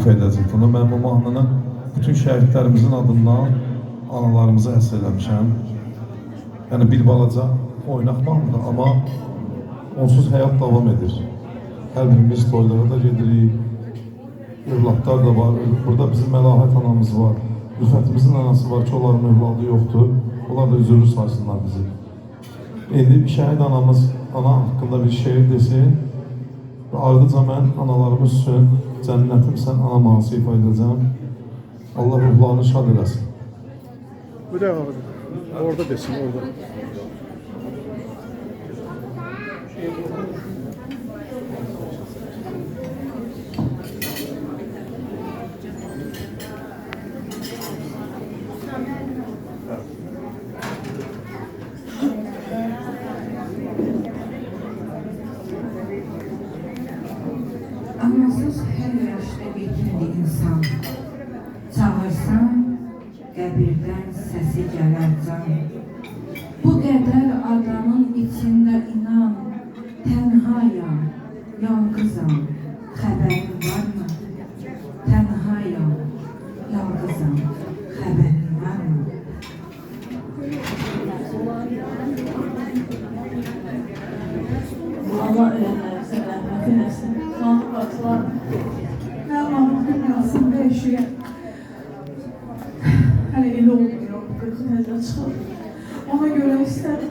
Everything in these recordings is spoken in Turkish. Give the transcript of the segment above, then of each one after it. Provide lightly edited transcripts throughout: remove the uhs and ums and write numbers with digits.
ifa edəcək. Ona mən bu mahnını bütün şəhidlərimizin adından analarımıza həsr eləmişəm. Yəni bir balaca oynaq mahnıdır, amma onsuz həyat davam edir. Hər birimiz toylara da gedirik, evlatlar da var. Burada bizim Məlahət anamız var, Rüfətimizin anası var ki, onların evladı yoxdur. Onlar da üzürlü saysınlar bizi. İndi bir şəhid anamız, ana haqqında bir şeir desin və ardıca mən analarımız üçün cənnətim sən ana mahnısı ifa edəcəm. Allah ruhlarını şad eləsin. Bu da orada desin, orada. Anasız her yaşta bitmedi insan. Çağırsan, qəbirdən səsi gələr can. Bu qədər adamın içində inan, tənhayam, yalqızam, xəbərin varmı? Tənhayam, yalqızam, xəbərin varmı? Allah ölenlerimize rahmet eylesin. Sağlık atılar. Allah'ım dünyasını değişiyor. Hani eli olmuyor. 40 tezle çıkar. Ona göre istedik.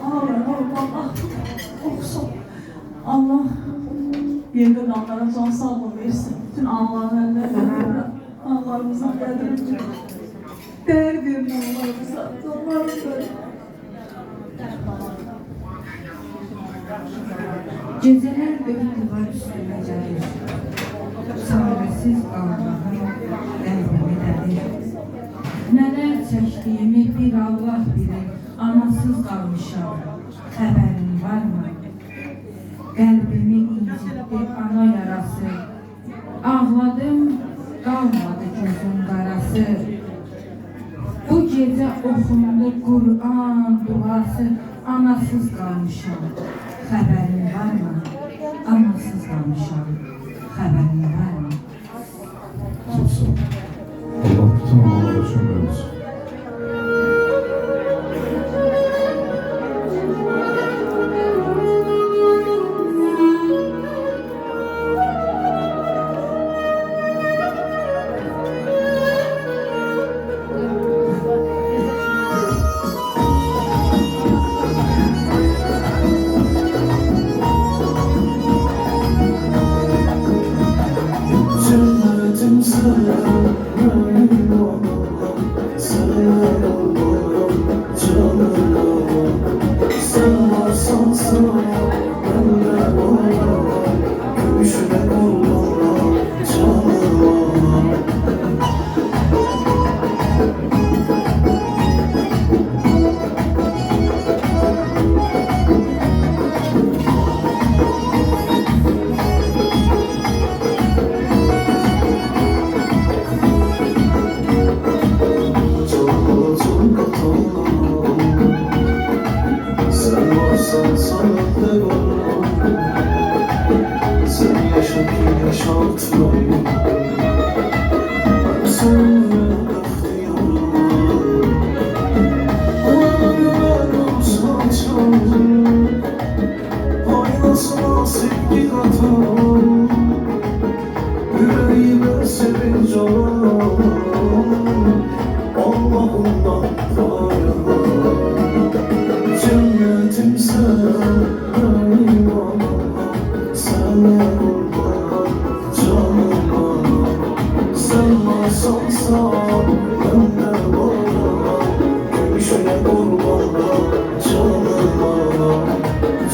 Ağlarına Allah okusun. Allah yerde kanlara can sağlığı versin. Bütün Allah'ın ellerine Allah'ımıza kadar değer verin Allah'ımıza. Allah'ımıza. Geceler dönüp duvar üstüne gelir. Çaresiz Allah'ım qəlbimi dəlir. Nələr çəkdiyimi bir Allah bilir. Anasız qalmışam, xəbərin varmı? Qəlbimi incitdi ana yarası. Ağladım, qalmadı gözüm qarası. Bu gecə oxundu Qur'an duası. Anasız qalmışam, xəbərin varmı? Anasız qalmışam, xəbərin varmı? Çok sağ ol. Allah bütün analar için versin. Cennetim sana, gönlüm oğlum, sana oğlum, canım oğlum. Sen varsan sana, ben de oğlum, gümüşle oğlum, canım oğlum. Sen sanatlar olur. Sen yaşa ki yaşatmayın. Ben seninle ihtiyarım. Anılarım saçalım. Aynasına sevgi katalım. Yüreğime sevinç alalım. Allah'ımdan dayanalım. Cennetim sana, gönlüm oğlum, sana kurban, canım oğlum. Sen varsan sağ, ben de varım, gümüşüne kurban, canım oğlum.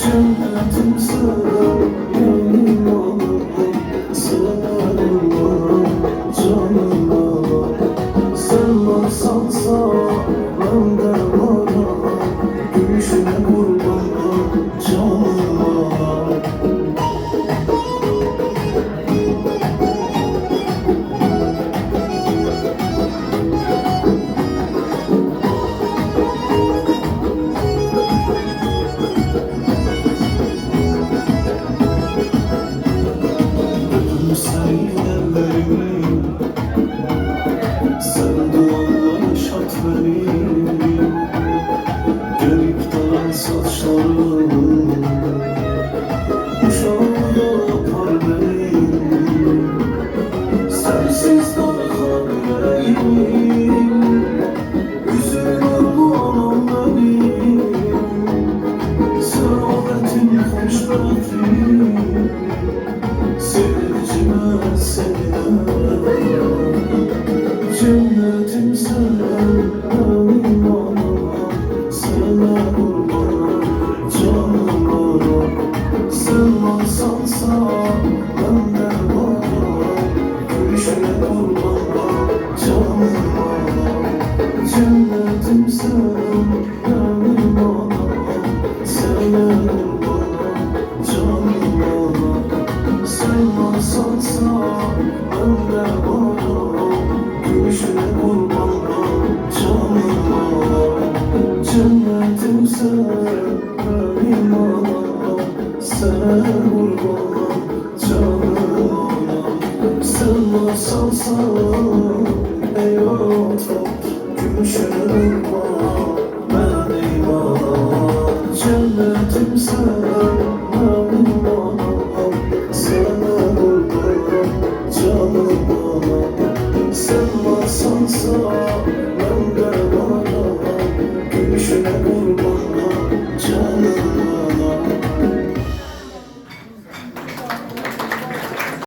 Cennetim sana, gönlüm oğlum, sana kurban, canım oğlum. Sen varsan sağ, ben de varım, gümüşüne kurban, canım oğlum. Cennetim sen, benim anam, sana kurban, canım anam. Sen varsan sağ, ben de varım, gülüşüne kurban, canım anam. Cennetim sen, benim anam, sana kurban, canım anam. Sen varsan sağ, ben de varım, gülüşüne kurban, canım anam. Cennetim sen, benim anam, sana kurban, canım anam. Sen varsan sağ, ey otur, gülüşüne kurban, benim anam. Cennetim sen, benim anam, sana kurban, canım anam. Sen varsan sağ, ben de varım, gülüşüne kurban.